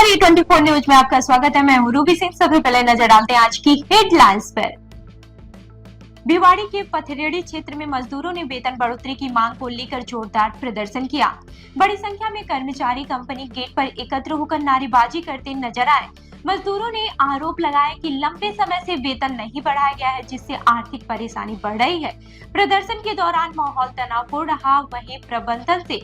नमस्कार, E24 news में आपका स्वागत है। मैं हूं रूबी सिंह। सबसे पहले नजर डालते हैं आज की हेडलाइंस पर। भिवाड़ी के पथरेड़ी क्षेत्र में मजदूरों ने वेतन बढ़ोतरी की मांग को लेकर जोरदार प्रदर्शन किया। बड़ी संख्या में कर्मचारी कंपनी गेट पर एकत्र होकर नारेबाजी करते नजर आए। मजदूरों ने आरोप लगाया कि लंबे समय से वेतन नहीं बढ़ाया गया है, जिससे आर्थिक परेशानी बढ़ रही है। प्रदर्शन के दौरान माहौल तनावपूर्ण रहा। वहीं प्रबंधन से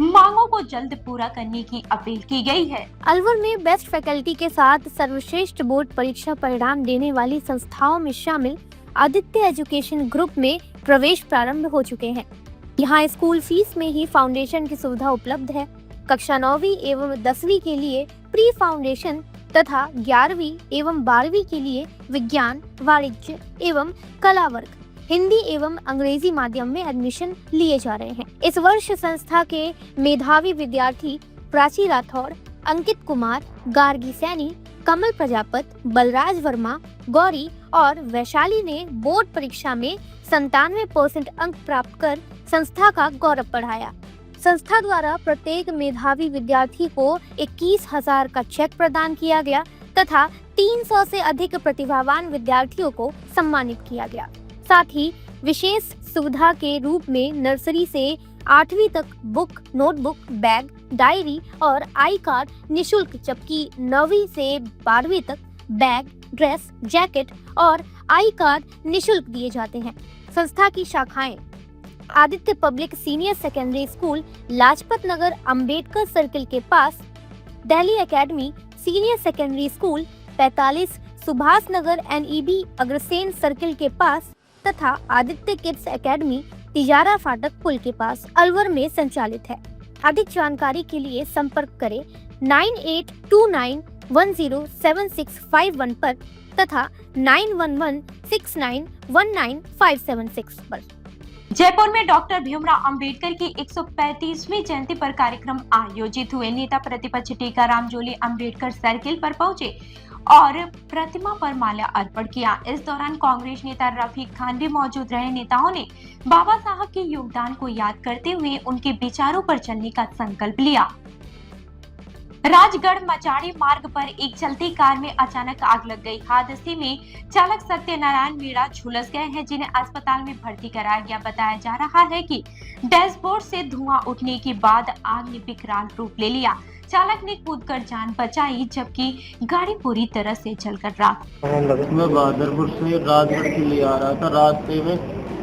मांगों को जल्द पूरा करने की अपील की गई है। अलवर में बेस्ट फैकल्टी के साथ सर्वश्रेष्ठ बोर्ड परीक्षा परिणाम देने वाली संस्थाओं में शामिल आदित्य एजुकेशन ग्रुप में प्रवेश प्रारंभ हो चुके हैं। यहाँ स्कूल फीस में ही फाउंडेशन की सुविधा उपलब्ध है। कक्षा 9वीं एवं 10वीं के लिए प्री फाउंडेशन तथा 11वीं एवं 12वीं के लिए विज्ञान, वाणिज्य एवं कला वर्ग, हिंदी एवं अंग्रेजी माध्यम में एडमिशन लिए जा रहे हैं। इस वर्ष संस्था के मेधावी विद्यार्थी प्राची राठौड़, अंकित कुमार, गार्गी सैनी, कमल प्रजापत, बलराज वर्मा, गौरी और वैशाली ने बोर्ड परीक्षा में 97% अंक प्राप्त कर संस्था का गौरव बढ़ाया। संस्था द्वारा प्रत्येक मेधावी विद्यार्थी को 21,000 का चेक प्रदान किया गया तथा 300 से अधिक प्रतिभावान विद्यार्थियों को सम्मानित किया गया। साथ ही विशेष सुविधा के रूप में नर्सरी से 8वीं तक बुक, नोटबुक, बैग, डायरी और आई कार्ड निशुल्क, जबकि 9वीं से 12वीं तक बैग, ड्रेस, जैकेट और आई कार्ड निशुल्क दिए जाते हैं। संस्था की शाखाएं Aditya public senior secondary school, Lajpat Nagar Ambedkar circle के पास, Delhi academy senior secondary school 45 Subhash Nagar NEB Agrasen circle के पास तथा आदित्य किड्स एकेडमी तिजारा फाटक पुल के पास अलवर में संचालित है। अधिक जानकारी के लिए संपर्क करें 9829107651 पर तथा 9116919576 पर। जयपुर में डॉक्टर भीमराव अंबेडकर की 135वीं जयंती पर कार्यक्रम आयोजित हुए। नेता प्रतिपक्ष टीकाराम जूली अंबेडकर सर्किल पर पहुंचे और प्रतिमा पर माल्या अर्पण किया। इस दौरान कांग्रेस नेता रफीक खान भी मौजूद रहे। नेताओं ने बाबा साहब के योगदान को याद करते हुए उनके विचारों पर चलने का संकल्प लिया। राजगढ़ मचाड़ी मार्ग पर एक चलती कार में अचानक आग लग गई। हादसे में चालक सत्यनारायण मीणा झुलस गए हैं, जिन्हें अस्पताल में भर्ती कराया गया। बताया जा रहा है कि डैशबोर्ड से धुआं उठने के बाद आग ने विकराल रूप ले लिया। चालक ने कूदकर जान बचाई, जबकि गाड़ी पूरी तरह से जलकर राख। मैं बहादुरपुर से राजगढ़ के लिए आ रहा था। रास्ते में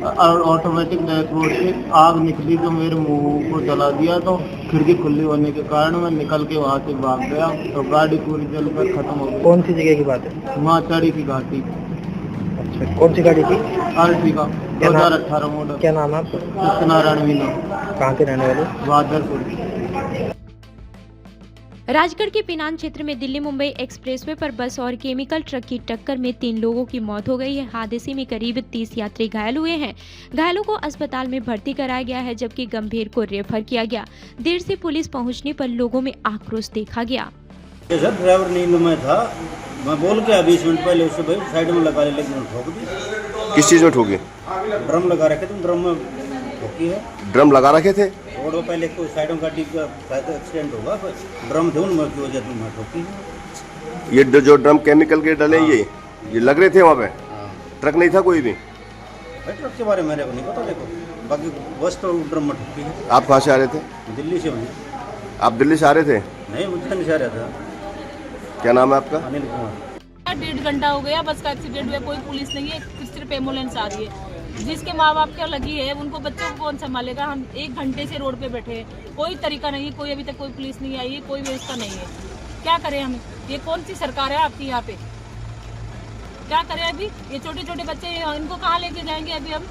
ऑटोमेटिक डैशबोर्ड से आग निकली तो मेरे मुंह को जला दिया, तो खिड़की खुली होने के कारण मैं निकल के वहाँ से भाग गया तो गाड़ी पूरी जलकर खत्म हो गई। कौन सी जगह की बात है? माचाड़ी की घाटी। अच्छा, कौन सी गाड़ी थी? आरटीका 2018 मॉडल। क्या नाम है आपका? सत्यनारायण मीणा। कहाँ के रहने वाले? बहादुरपुर। राजगढ़ के पिनान क्षेत्र में दिल्ली मुंबई एक्सप्रेसवे पर बस और केमिकल ट्रक की टक्कर में 3 लोगों की मौत हो गई है। हादसे में करीब 30 यात्री घायल हुए हैं। घायलों को अस्पताल में भर्ती कराया गया है, जबकि गंभीर को रेफर किया गया। देर से पुलिस पहुंचने पर लोगों में आक्रोश देखा गया। सर ड्राइवर नींद में था, मैं बोल के 20 मिनट पहले उससे भाई साइड में लगा ले, लेकिन ठोक दी। किस चीज में ठोकी? ड्रम लगा रखे थे, ड्रम में ठोकी है। ड्रम लगा रखे थे? रोड पहले कोई साइडों का एक्सीडेंट होगा, ड्रम थे उनमें की वजह से ठोकी। ये जो ड्रम केमिकल के डले ये लग रहे थे वहाँ पे? ट्रक नहीं था कोई भी? भाई ट्रक के बारे में मेरे को नहीं पता, देखो बाकी बस तो ड्रम में ठोकी है। आप कहाँ से आ रहे थे? दिल्ली से भाई। आप दिल्ली से आ रहे थे? नहीं, मुझे नहीं आ रहा था। क्या नाम है आपका? अनिल कुमार। 1.5 घंटा हो गया बस का एक्सीडेंट हुआ, कोई पुलिस नहीं है, सिर्फ एम्बुलेंस आ रही है। जिसके माँ बाप क्या लगी है उनको बच्चों को कौन संभालेगा? हम 1 घंटे से रोड पे बैठे हैं, कोई तरीका नहीं, कोई अभी तक कोई पुलिस नहीं आई है, कोई व्यवस्था नहीं है। क्या करें हम? ये कौन सी सरकार है आपकी यहाँ पे? क्या करें अभी? ये छोटे छोटे बच्चे इनको कहाँ लेके जाएंगे अभी हम?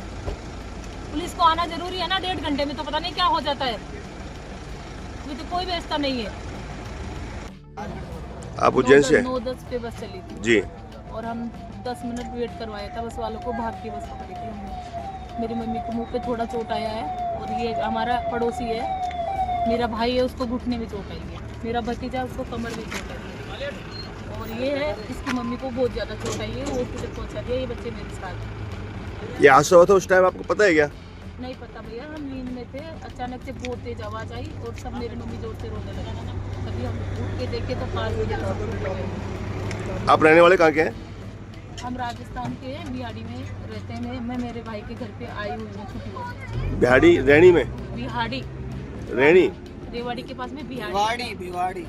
पुलिस को आना जरूरी है ना 1.5 घंटे में, तो पता नहीं क्या हो जाता है। अभी तो कोई व्यवस्था नहीं है। आप उज्जैन से? 9:10 पे बस चली थी जी। और हम 10 मिनट वेट करवाया था बस वालों को, भाग के बस पकड़ी थी हमने। मेरी मम्मी को मुंह पे थोड़ा चोट आया है और ये हमारा पड़ोसी है, मेरा भाई है, उसको घुटने में चोट आई है। मेरा भतीजा उसको कमर में चोट आई है और ये है इसकी मम्मी को बहुत ज़्यादा चोट आई है, वो हॉस्पिटल पहुँचा दिया। ये बच्चे मेरे साथ। ये हादसा हुआ था उस टाइम आपको पता है क्या? नहीं पता भैया, हम नींद में थे, अचानक से बहुत तेज आवाज़ आई और सब मेरी मम्मी जोर से रोने लगी। तभी हम उठ के देखे तो 5 बजे सब टूट गए। आप रहने वाले कहाँ के हैं? हम राजस्थान के बिहाड़ी में रहते हैं। मैं मेरे भाई के घर पे आई हुई हूँ छुट्टियों से। बिहाड़ी रैनी में? बिहाड़ी रैनी रेवाड़ी के पास में बिहाड़ी। भिवाड़ी।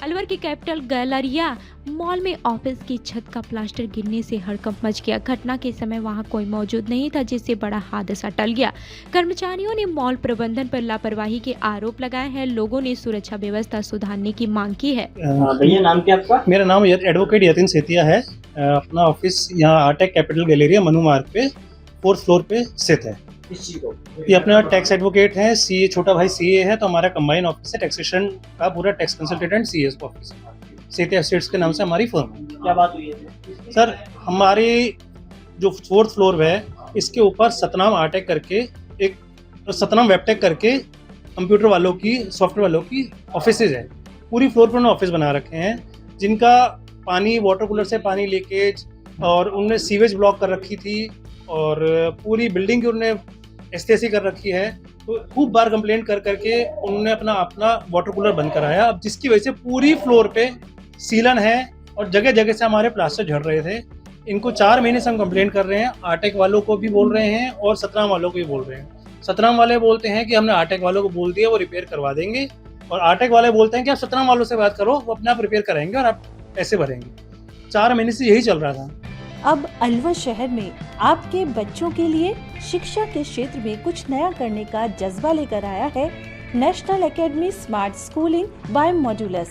अलवर की कैपिटल गैलरिया मॉल में ऑफिस की छत का प्लास्टर गिरने से हड़कंप मच गया। घटना के समय वहां कोई मौजूद नहीं था, जिससे बड़ा हादसा टल गया। कर्मचारियों ने मॉल प्रबंधन पर लापरवाही के आरोप लगाए हैं। लोगों ने सुरक्षा व्यवस्था सुधारने की मांग की है। भैया नाम क्या आपका? मेरा नाम एडवोकेट यतिन सेतिया है। अपना ऑफिस यहाँ आरटेक कैपिटल गैलेरिया मनु मार्ग पे 4th फ्लोर पे स्थित है। ये अपना टैक्स एडवोकेट है, सीए छोटा भाई सीए है, तो हमारा कंबाइन ऑफिस है टैक्सेशन का, पूरा tax consultant CA office Setia estates के नाम से हमारी फर्म है। क्या बात हुई है सर? हमारे जो 4th फ्लोर है इसके ऊपर सतनाम आरटेक करके एक सतनाम वेबटेक करके कंप्यूटर वालों की, सॉफ्टवेयर वालों की ऑफिस है। पूरी फ्लोर पर उन्होंने ऑफिस बना रखे हैं, जिनका पानी वाटर कूलर से पानी लीकेज और उनने सीवेज ब्लॉक कर रखी थी और पूरी बिल्डिंग की उन्होंने एसटीएसी कर रखी है। तो खूब बार कंप्लेंट कर करके उन्होंने अपना वाटर कूलर बंद कराया, अब जिसकी वजह से पूरी फ्लोर पे सीलन है और जगह जगह से हमारे प्लास्टर झड़ रहे थे। इनको 4 महीने से हम कंप्लेंट कर रहे हैं, आरटेक वालों को भी बोल रहे हैं और सतनाम वालों को भी बोल रहे हैं। सतनाम वाले बोलते हैं कि हमने आरटेक वालों को बोल दिया, वो रिपेयर करवा देंगे, और आरटेक वाले बोलते हैं कि आप सतनाम वालों से बात करो, वो अपने आप रिपेयर कराएंगे और आप पैसे भरेंगे। 4 महीने से यही चल रहा था। अब अलवर शहर में आपके बच्चों के लिए शिक्षा के क्षेत्र में कुछ नया करने का जज्बा लेकर आया है national academy smart schooling by Modulus.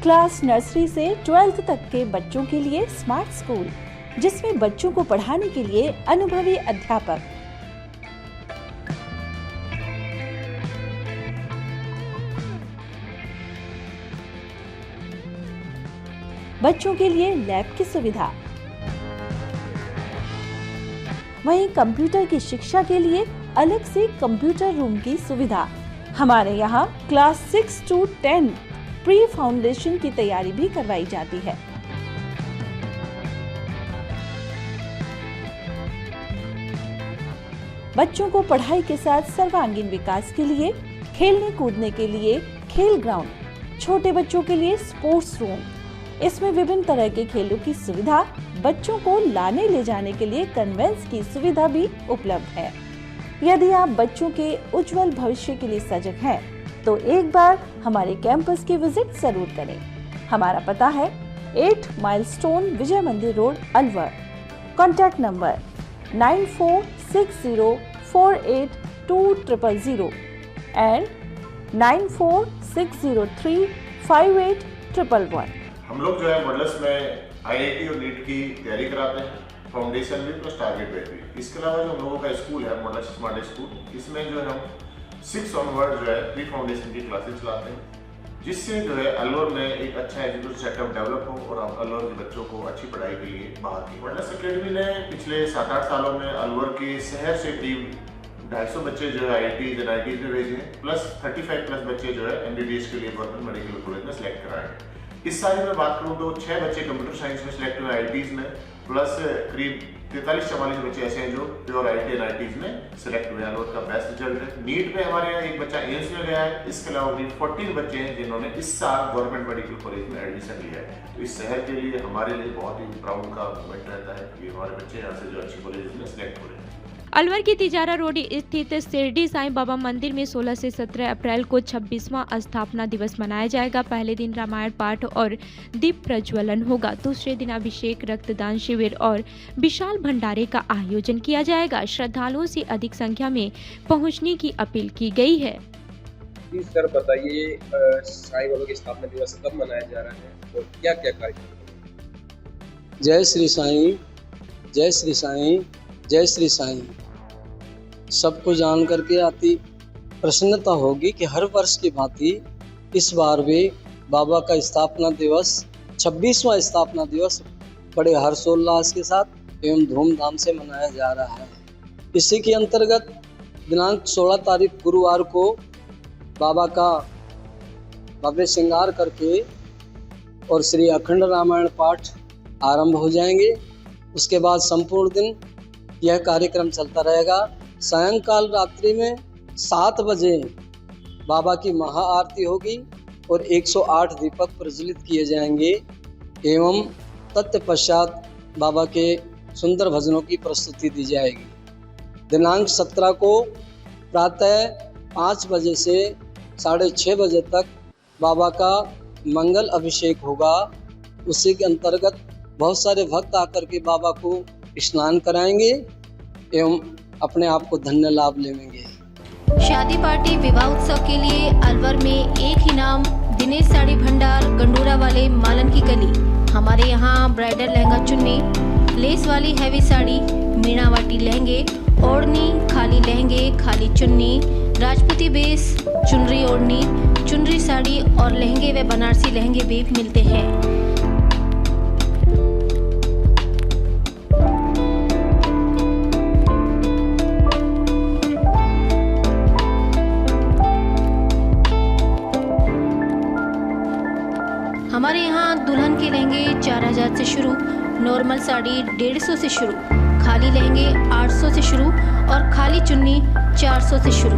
Class nursery से 12th तक के बच्चों के लिए स्मार्ट स्कूल, जिसमें बच्चों को पढ़ाने के लिए अनुभवी अध्यापक, बच्चों के लिए लैब की सुविधा, वहीं कंप्यूटर की शिक्षा के लिए अलग से कंप्यूटर रूम की सुविधा। हमारे यहाँ क्लास 6 to 10 प्री फाउंडेशन की तैयारी भी करवाई जाती है। बच्चों को पढ़ाई के साथ सर्वांगीण विकास के लिए, खेलने कूदने के लिए खेल ग्राउंड, छोटे बच्चों के लिए स्पोर्ट्स रूम, इसमें विभिन्न तरह के खेलों की सुविधा, बच्चों को लाने ले जाने के लिए कन्वेंस की सुविधा भी उपलब्ध है। यदि आप बच्चों के उज्जवल भविष्य के लिए सजग हैं, तो एक बार हमारे कैंपस की विजिट जरूर करें। हमारा पता है 8 माइलस्टोन विजय मंदिर road, Alwar. Contact number 9460482000 and 9460358111। हम लोग जो है मॉडल्स में आईआईटी और नीट की तैयारी कराते हैं, फाउंडेशन भी प्लस टारगेट बेस भी। इसके अलावा जो हम लोगों का स्कूल है मॉडल स्मार्ट स्कूल, इसमें जो है हम 6 onward जो है प्री फाउंडेशन की क्लासेस चलाते हैं, जिससे जो है अलवर में एक अच्छा एजुकेशन सेटअप डेवलप हो और अलवर के बच्चों को अच्छी पढ़ाई के लिए बाहर की। मॉडल्स एकेडमी ने पिछले 7-8 सालों में अलवर के शहर से करीब 250 बच्चे जो है IITs NITs में भेजे हैं, प्लस 35+ बच्चे जो है MBBS के लिए गवर्नमेंट मेडिकल कॉलेज में सिलेक्ट कराए हैं। इस साल में बात करूं तो 6 बच्चे कंप्यूटर साइंस में सिलेक्ट हुए IITs में, प्लस करीब 43-44 बच्चे ऐसे हैं जो प्योर IIT NITs में सिलेक्ट हुए हैं। अलवर का बेस्ट रिजल्ट है। नीट में हमारे यहाँ एक बच्चा एम्स में गया है। इसके अलावा करीब 14 बच्चे हैं जिन्होंने इस साल गवर्नमेंट मेडिकल कॉलेज में एडमिशन लिया है। तो इस शहर के लिए हमारे लिए बहुत ही प्राउड का मोमेंट रहता है कि हमारे बच्चे यहाँ से जो अच्छी कॉलेज में सिलेक्ट हो रहे हैं। अलवर की तिजारा रोड स्थित शिरडी साईं बाबा मंदिर में 16 से 17 अप्रैल को 26वां स्थापना दिवस मनाया जाएगा। पहले दिन रामायण पाठ और दीप प्रज्वलन होगा। दूसरे दिन अभिषेक, रक्तदान शिविर और विशाल भंडारे का आयोजन किया जाएगा। श्रद्धालुओं से अधिक संख्या में पहुंचने की अपील की गई है। प्लीज सर बताइए, साईं बाबा की स्थापना दिवस कब मनाया जा रहा है और क्या क्या कार्यक्रम? जय श्री साईं, जय श्री साईं, जय श्री साईं। सबको जान करके आती प्रसन्नता होगी कि हर वर्ष की भांति इस बार भी बाबा का स्थापना दिवस 26वां स्थापना दिवस बड़े हर्षोल्लास के साथ एवं धूमधाम से मनाया जा रहा है। इसी के अंतर्गत दिनांक 16 तारीख गुरुवार को बाबा का भव्य श्रृंगार करके और श्री अखंड रामायण पाठ आरंभ हो जाएंगे। उसके बाद संपूर्ण दिन यह कार्यक्रम चलता रहेगा। सायंकाल रात्रि में 7 बजे बाबा की महाआरती होगी और 108 दीपक प्रज्वलित किए जाएंगे एवं तत्पश्चात बाबा के सुंदर भजनों की प्रस्तुति दी जाएगी। दिनांक 17 को प्रातः 5 बजे से 6:30 बजे तक बाबा का मंगल अभिषेक होगा। उसी के अंतर्गत बहुत सारे भक्त आकर के बाबा को स्नान कराएंगे एवं अपने आप को धन्य लाभ लेंगे। शादी पार्टी विवाह उत्सव के लिए अलवर में एक ही नाम, दिनेश साड़ी भंडार, गंडूरा वाले, मालन की गली। हमारे यहाँ ब्राइडल लहंगा चुन्नी, लेस वाली हैवी साड़ी, मीनावाटी लहंगे, ओढ़नी, खाली लहंगे, खाली चुन्नी, राजपूती बेस, चुनरी ओढ़नी, चुनरी साड़ी और लहंगे व बनारसी लहंगे भी मिलते हैं। हमारे यहाँ दुल्हन के लहंगे 4000 से शुरू, नॉर्मल साड़ी 150 से शुरू, खाली लहंगे 800 से शुरू और खाली चुन्नी 400 से शुरू।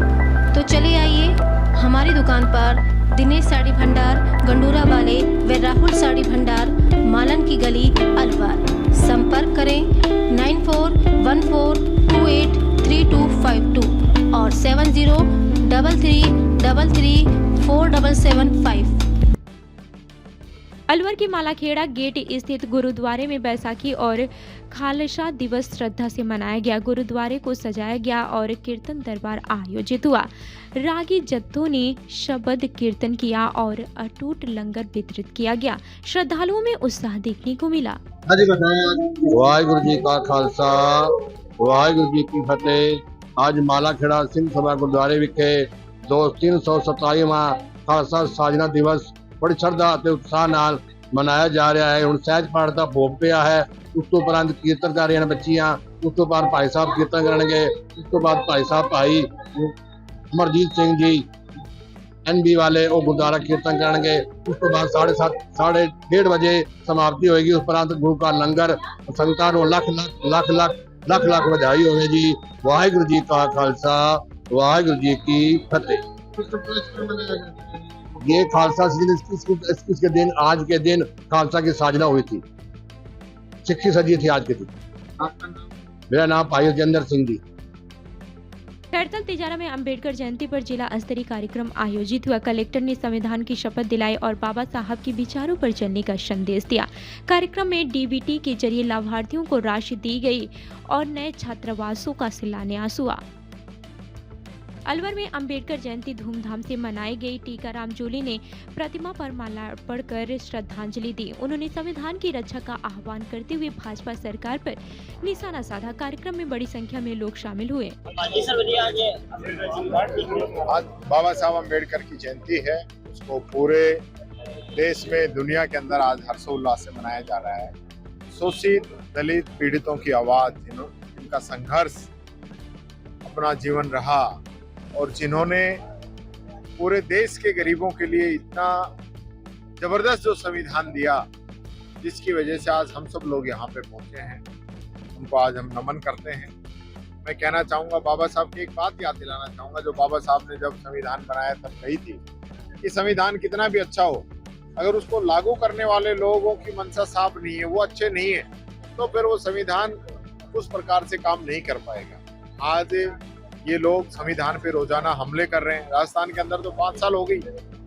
तो चले आइए हमारी दुकान पर, दिनेश साड़ी भंडार, गंडूरा वाले व राहुल साड़ी भंडार, मालन की गली, अलवर। संपर्क करें 9414283252 और 7033334775। अलवर के मालाखेड़ा गेट स्थित गुरुद्वारे में बैसाखी और खालसा दिवस श्रद्धा से मनाया गया। गुरुद्वारे को सजाया गया और कीर्तन दरबार आयोजित हुआ। रागी जत्थों ने शब्द कीर्तन किया और अटूट लंगर वितरित किया गया। श्रद्धालुओं में उत्साह देखने को मिला। वाहिगुरु जी का खालसा, वाहिगुरु जी की फतेह। आज मालाखेड़ा सिंह सभा गुरुद्वारे विखे 327वां खालसा साजना दिवस बड़ी श्रद्धा ते उत्साह नाल मनाया जा रहा है। हुण सहज पाठ का भोग पिया है, उस तो उपरंत कीर्तन कर रही बच्चियां, उस तो बाद भाई साहब कीर्तन करेंगे, उस तो बाद भाई साहब भाई अमरजीत सिंह जी NB वाले वो गुरुद्वारा कीर्तन करेंगे। उस तो बाद 7:30 1:30 बजे समाप्ति होगी। उस उपरंत गुरु का लंगर, संगतां नूं लाख लाख बधाई होवे जी। वाहिगुरु जी का खालसा, वाहिगुरु जी की फतेह। ये खालसा के दिन, आज के दिन खालसा की साजना हुई थी, सिक्की सजी थी आज के दिन। मेरा नाम भाई राजेंद्र सिंह जी। खैरतल तिजारा में अंबेडकर जयंती पर जिला स्तरीय कार्यक्रम आयोजित हुआ। कलेक्टर ने संविधान की शपथ दिलाई और बाबा साहब के विचारों पर चलने का संदेश दिया। कार्यक्रम में DBT के जरिए लाभार्थियों को राशि दी गई और नए छात्रावासों का शिलान्यास हुआ। अलवर में अंबेडकर जयंती धूमधाम से मनाई गई। टीकाराम जूली ने प्रतिमा पर माल्यार्पण कर श्रद्धांजलि दी। उन्होंने संविधान की रक्षा का आह्वान करते हुए भाजपा सरकार पर निशाना साधा। कार्यक्रम में बड़ी संख्या में लोग शामिल हुए। आज बाबा साहब अंबेडकर की जयंती है, उसको पूरे देश में, दुनिया के अंदर आज हर्षोल्लास से मनाया जा रहा है। शोषित दलित पीड़ितों की आवाज, जिनका संघर्ष अपना जीवन रहा और जिन्होंने पूरे देश के गरीबों के लिए इतना जबरदस्त जो संविधान दिया, जिसकी वजह से आज हम सब लोग यहाँ पे पहुंचे हैं, उनको आज हम नमन करते हैं। मैं कहना चाहूँगा, बाबा साहब की एक बात याद दिलाना चाहूँगा, जो बाबा साहब ने जब संविधान बनाया तब कही थी कि संविधान कितना भी अच्छा हो, अगर उसको लागू करने वाले लोगों की मंशा साफ नहीं है, वो अच्छे नहीं है, तो फिर वो संविधान उस प्रकार से काम नहीं कर पाएगा। आज ये लोग संविधान पे रोजाना हमले कर रहे हैं। राजस्थान के अंदर तो 5 साल हो गई,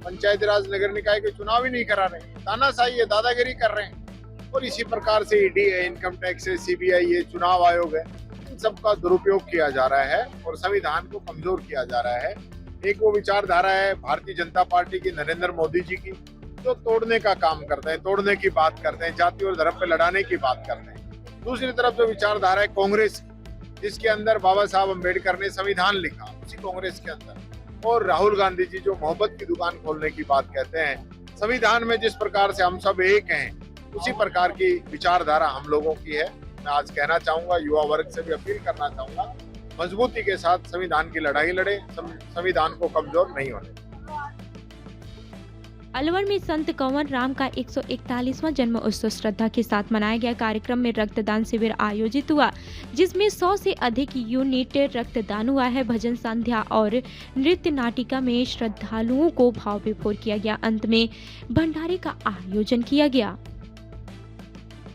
पंचायत राज नगर निकाय के चुनाव ही नहीं करा रहे, तानाशाही है, दादागिरी कर रहे हैं। और इसी प्रकार से ED है, इनकम टैक्स है, CBI है, चुनाव आयोग है, इन सब का दुरुपयोग किया जा रहा है और संविधान को कमजोर किया जा रहा है। एक वो विचारधारा है भारतीय जनता पार्टी की, नरेंद्र मोदी जी की, जो तोड़ने का काम करते हैं, तोड़ने की बात करते हैं, जाति और धर्म पे लड़ाने की बात करते हैं। दूसरी तरफ जो विचारधारा है कांग्रेस, जिसके अंदर बाबा साहब अंबेडकर ने संविधान लिखा, उसी कांग्रेस के अंदर, और राहुल गांधी जी जो मोहब्बत की दुकान खोलने की बात कहते हैं। संविधान में जिस प्रकार से हम सब एक हैं, उसी प्रकार की विचारधारा हम लोगों की है। मैं आज कहना चाहूंगा, युवा वर्ग से भी अपील करना चाहूंगा, मजबूती के साथ संविधान की लड़ाई लड़े, संविधान को कमजोर नहीं होने। अलवर में संत कंवर राम का 141वां जन्म उत्सव श्रद्धा के साथ मनाया गया। कार्यक्रम में रक्तदान शिविर आयोजित हुआ, जिसमें 100 से अधिक यूनिट रक्तदान हुआ है। भजन संध्या और नृत्य नाटिका में श्रद्धालुओं को भाव विभोर किया गया। अंत में भंडारे का आयोजन किया गया।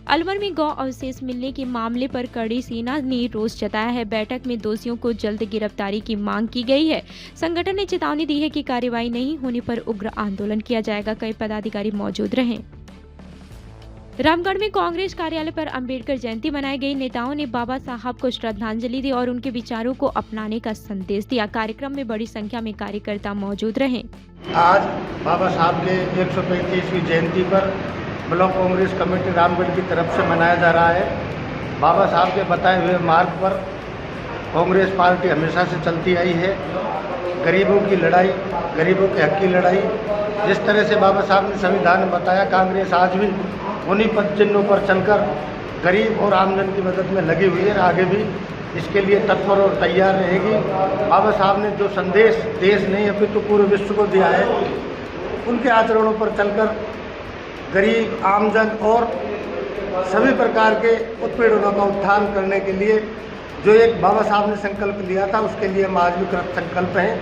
अलवर में गौ अवशेष मिलने के मामले पर कड़ी सेना ने रोष जताया है। बैठक में दोषियों को जल्द गिरफ्तारी की मांग की गई है। संगठन ने चेतावनी दी है कि कार्रवाई नहीं होने पर उग्र आंदोलन किया जाएगा। कई पदाधिकारी मौजूद रहे। रामगढ़ में कांग्रेस कार्यालय पर अंबेडकर जयंती मनाई गई। नेताओं ने बाबा साहब को श्रद्धांजलि दी और उनके विचारों को अपनाने का संदेश दिया। कार्यक्रम में बड़ी संख्या में कार्यकर्ता मौजूद रहे। आज बाबा साहब के 135वीं जयंती पर ब्लॉक कांग्रेस कमेटी रामगढ़ की तरफ से मनाया जा रहा है। बाबा साहब के बताए हुए मार्ग पर कांग्रेस पार्टी हमेशा से चलती आई है। गरीबों की लड़ाई, गरीबों के हक की लड़ाई, जिस तरह से बाबा साहब ने संविधान में बताया, कांग्रेस आज भी उन्हीं पद चिन्हों पर चलकर गरीब और आमजन की मदद में लगी हुई है। आगे भी इसके लिए तत्पर और तैयार रहेगी। बाबा साहब ने जो संदेश देश नहीं अपितु पूरे विश्व को दिया है, उनके आचरणों पर चलकर गरीब, आमजन और सभी प्रकार के उत्पीड़नों का उत्थान करने के लिए जो एक बाबा साहब ने संकल्प लिया था, उसके लिए हम आज भी कृत संकल्प हैं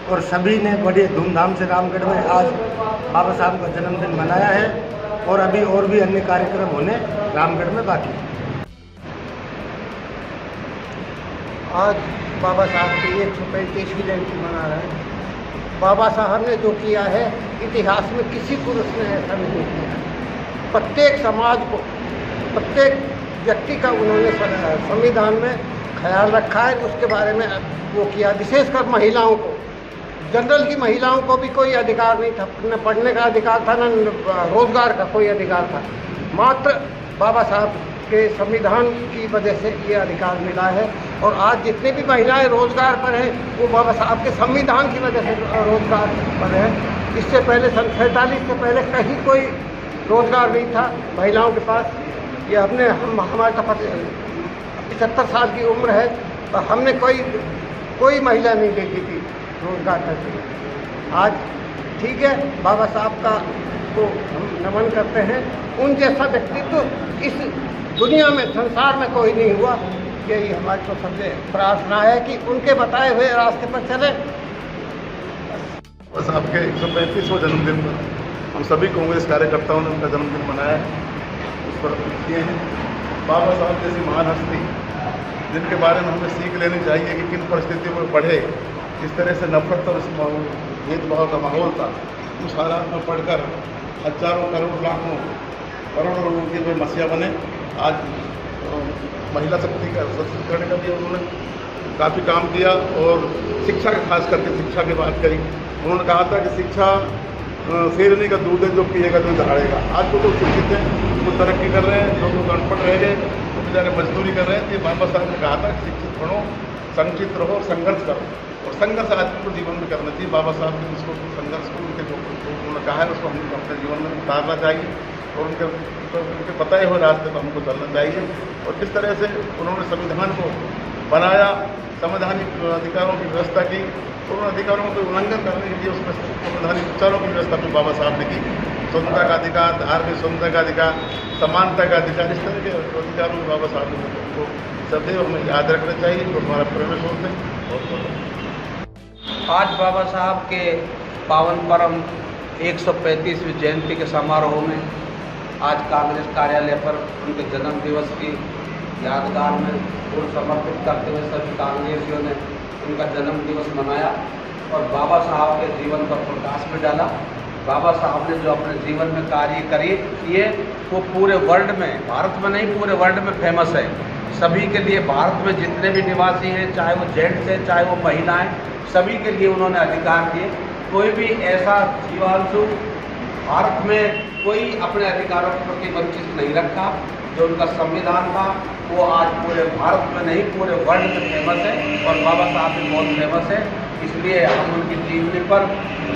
और सभी ने बड़े धूमधाम से रामगढ़ में आज बाबा साहब का जन्मदिन मनाया है और अभी और भी अन्य कार्यक्रम होने रामगढ़ में बाकी हैं। आज बाबा साहब की 135वीं जयंती मना रहे हैं। बाबा साहब ने जो किया है, इतिहास में किसी पुरुष ने ऐसा नहीं किया। प्रत्येक समाज को, प्रत्येक व्यक्ति का उन्होंने संविधान में ख्याल रखा है, उसके बारे में वो किया। विशेषकर महिलाओं को, जनरल की महिलाओं को भी कोई अधिकार नहीं था, न पढ़ने का अधिकार था, न रोजगार का कोई अधिकार था। मात्र बाबा साहब के संविधान की वजह से ये अधिकार मिला है और आज जितनी भी महिलाएं रोजगार पर हैं, वो बाबा साहब के संविधान की वजह से रोजगार पर है। इससे पहले सन 47 से पहले कहीं कोई रोजगार नहीं था महिलाओं के पास। ये हमारे 75 साल की उम्र है, तो हमने कोई महिला नहीं देखी थी रोजगार करती। आज ठीक है, बाबा साहब का को हम नमन करते हैं। उन जैसा व्यक्तित्व इस दुनिया में, संसार में कोई नहीं हुआ। यही हमारी तो सबसे प्रार्थना है कि उनके बताए हुए रास्ते पर चले। बाबा साहब के 135वां जन्मदिन पर हम सभी कांग्रेस कार्यकर्ताओं ने उनका जन्मदिन मनाया, उस पर किए हैं। बाबा साहब जैसी महान हस्ती, जिनके बारे में हमें सीख लेनी चाहिए कि किन परिस्थितियों में पढ़े, किस तरह से नफरत और भेदभाव का माहौल था, उस हालात में पढ़कर हजारों करोड़ लाखों करोड़ों लोगों के वे मसीहा बने। आज महिला सशक्तिकरण का भी उन्होंने काफ़ी काम किया और शिक्षा के, खास करके शिक्षा की बात करी। उन्होंने कहा था कि शिक्षा शेरनी का दूध है, जो पिएगा तो दहाड़ेगा। आज जो लोग शिक्षित हैं वो तरक्की कर रहे हैं, जो लोग अनपढ़ रह गए वो बेचारे मजदूरी कर रहे हैं। ये बाबा साहब ने कहा था कि शिक्षित बनो, संचित रहो, संघर्ष करो, और संघर्ष आदमी को जीवन में करना चाहिए। बाबा साहब ने जिसको संघर्ष को उनके जो उन्होंने कहा है, उसको हमको अपने जीवन में उतारना चाहिए और उनके बताए हुए रास्ते पर हमको चलना चाहिए। और जिस तरह से उन्होंने संविधान को बनाया, संवैधानिक अधिकारों की व्यवस्था की, उन अधिकारों को उल्लंघन करने के लिए उसमें संवैधानिक विचारों की व्यवस्था भी बाबा साहब ने की। स्वतंत्रता का अधिकार, धार्मिक स्वतंत्रता का अधिकार, समानता का अधिकार, इस तरह के अधिकारों को बाबा साहब को सदैव हमें याद रखना चाहिए, जो हमारा प्रेरक होते हैं। आज बाबा साहब के पावन परम 135वीं जयंती के समारोह में आज कांग्रेस कार्यालय पर उनके जन्म दिवस की यादगार में फूल समर्पित करते हुए सभी कांग्रेसियों ने उनका जन्म दिवस मनाया और बाबा साहब के जीवन पर प्रकाश में डाला। बाबा साहब ने जो अपने जीवन में कार्य किए वो पूरे वर्ल्ड में, भारत में नहीं पूरे वर्ल्ड में फेमस है। सभी के लिए, भारत में जितने भी निवासी हैं, चाहे वो जेंट्स हैं चाहे वो महिलाएं, सभी के लिए उन्होंने अधिकार दिए। कोई भी ऐसा जीवांशु भारत में कोई अपने अधिकारों के प्रति वंचित नहीं रखा। जो उनका संविधान था वो आज पूरे भारत में नहीं पूरे वर्ल्ड में फेमस है और बाबा साहब भी बहुत फेमस है। इसलिए हम उनकी जीवनी पर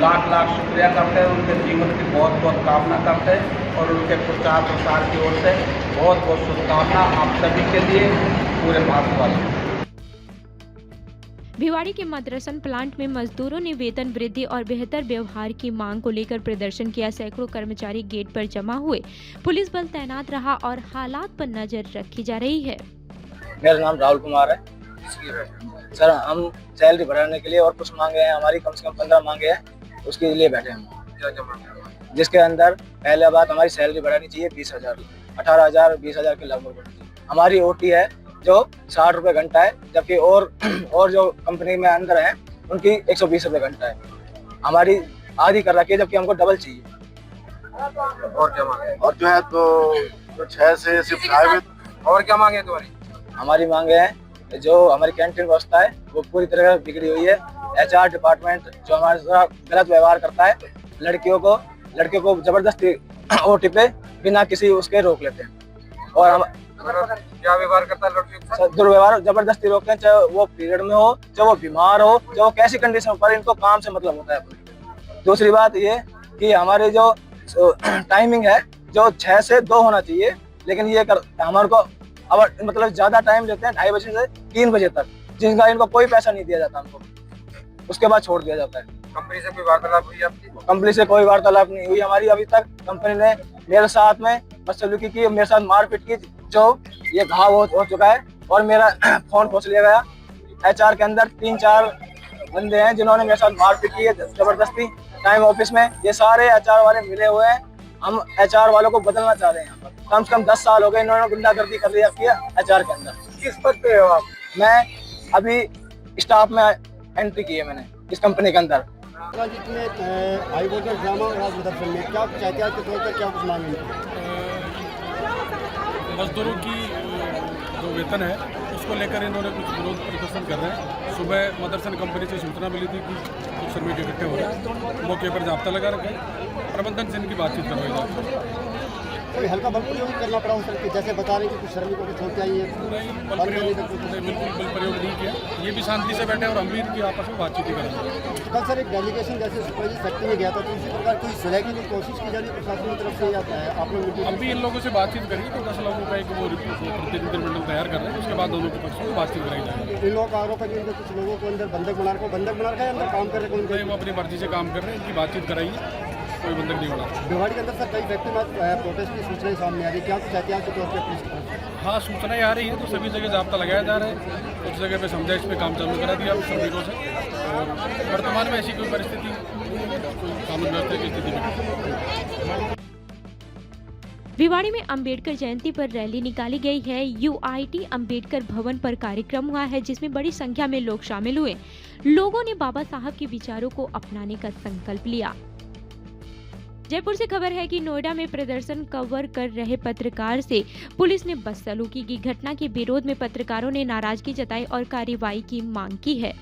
लाख लाख शुक्रिया करते हैं, उनके जीवन की बहुत बहुत कामना करते हैं और उनके प्रचार प्रसार की ओर से बहुत बहुत शुभकामना आप सभी के लिए, पूरे भारतवासियों। भिवाड़ी के मदरसन प्लांट में मजदूरों ने वेतन वृद्धि और बेहतर व्यवहार की मांग को लेकर प्रदर्शन किया। सैकड़ों कर्मचारी गेट पर जमा हुए, पुलिस बल तैनात रहा और हालात पर नजर रखी जा रही है। मेरा नाम राहुल कुमार है सर। हम सैलरी बढ़ाने के लिए और कुछ मांगे हैं, हमारी कम से कम 15 मांगे हैं, उसके लिए बैठे हैं। जिसके अंदर पहले बात हमारी सैलरी बढ़ानी चाहिए 20,000, 18,000, 20,000 के लगभग बढ़नी चाहिए। हमारी ओटी है जो 60 रुपये घंटा है, जबकि और जो कंपनी में अंदर है उनकी 120 रुपये घंटा है। हमारी आधी कर रखी है, जबकि हमको डबल चाहिए। और क्या मांगे? और जो है तो 6 से सिर्फ प्राइवेट। और क्या मांगे तुम्हारी? हमारी मांगे हैं जो हमारी कैंटीन व्यवस्था है वो पूरी तरह बिगड़ी हुई है। HR डिपार्टमेंट जो हमारे साथ गलत व्यवहार करता है, लड़कियों को जबरदस्ती ओटी पे बिना किसी उसके रोक लेते हैं। और हम क्या व्यवहार करता है लड़कियों? दुर्व्यवहार जबरदस्ती रोकते हैं, चाहे वो पीरियड में हो, चाहे वो बीमार हो, चाहे वो कैसी कंडीशन पर, इनको काम से मतलब होता है। दूसरी बात ये कि हमारी जो टाइमिंग है जो 6 से 2 होना चाहिए, लेकिन ये हमारे को अब मतलब ज्यादा टाइम देते हैं, 2:30 बजे से 3 बजे तक, जिनका इनको कोई पैसा नहीं दिया जाता हमको, उसके बाद छोड़ दिया जाता है। कंपनी से कोई वार्तालाप हुई आपकी? कंपनी से कोई वार्तालाप नहीं हुई हमारी अभी तक। कंपनी ने मेरे साथ में बदसलूकी की, मेरे साथ मारपीट की, जो ये घाव हो चुका है, और मेरा फोन खोस लिया गया। HR के अंदर 3-4 बंदे हैं जिन्होंने मेरे साथ मारपीट की है जबरदस्ती टाइम ऑफिस में। ये सारे HR वाले मिले हुए हैं। हम HR वालों को बदलना चाह रहे हैं। यहाँ पर कम से कम 10 साल हो गए इन्होंने गुंडागर्दी कर रही है HR के अंदर। किस पद पे हो आप? मैं अभी स्टाफ में एंट्री की है मैंने इस कंपनी के अंदर। हाई वोल्टेज ड्रामा और मदरसन में क्या एहतियात के तौर पर क्या कुछ मांगे? मजदूरों की जो वेतन है उसको लेकर इन्होंने कुछ विरोध प्रदर्शन कर रहे हैं। सुबह मदरसन कंपनी से सूचना मिली थी कि कुछ श्रमिक इकट्ठे हो रहे हैं, मौके पर जाब्ता लगा रखा है, प्रबंधन से इनकी बातचीत करवाई जा रही है। कोई हल्का बल प्रयोग करना पड़ा उस तरह, जैसे बता रहे हैं कि कुछ श्रमिकों को छोड़ के आई है? बिल्कुल बल प्रयोग नहीं किया, ये भी शांति से बैठे और हम भी इनकी आपस में बातचीत ही करेंगे। कल सर एक डेलीगेशन जैसे सुपरवाइजर फैक्ट्री में गया था, तो इसी प्रकार कोई सुलह की कोशिश की जा रही है प्रशासन की तरफ से, या आप लोग अभी इन लोगों से बातचीत करेंगे तो 10 लोगों का एक वो प्रतिनिधिमंडल तैयार कर रहे हैं, उसके बाद दोनों के पक्ष में बातचीत कराई जाएगी। इन लोगों का आरोप है कि कुछ लोगों को अंदर बंधक बना रखा है, अंदर काम कर रहे हैं, वो अपनी मर्जी से काम कर रहे हैं, इनकी बातचीत कराइए, कोई बंधक नहीं बना। भिवाड़ी के अंदर सर कई फैक्ट्री में प्रोटेस्ट की सूचनाएं सामने आ रही है, क्या कुछ एहतियात के तौर पर पुलिस? हाँ, सूचनाएं आ रही हैं तो सभी जगह जाब्ता लगाया जा रहा है, कुछ जगह पे समझाइश पे काम चालू करा दिया श्रमिकों से, और वर्तमान में ऐसी कोई परिस्थिति, कोई कानून व्यवस्था की स्थिति में। भिवाड़ी में अंबेडकर जयंती पर रैली निकाली गई है। UIT अंबेडकर भवन पर कार्यक्रम हुआ है, जिसमें बड़ी संख्या में लोग शामिल हुए। लोगों ने बाबा साहब के विचारों को अपनाने का संकल्प लिया। जयपुर से खबर है कि नोएडा में प्रदर्शन कवर कर रहे पत्रकार से पुलिस ने बदसलूकी की घटना के विरोध में पत्रकारों ने नाराजगी जताई और कार्रवाई की मांग की है।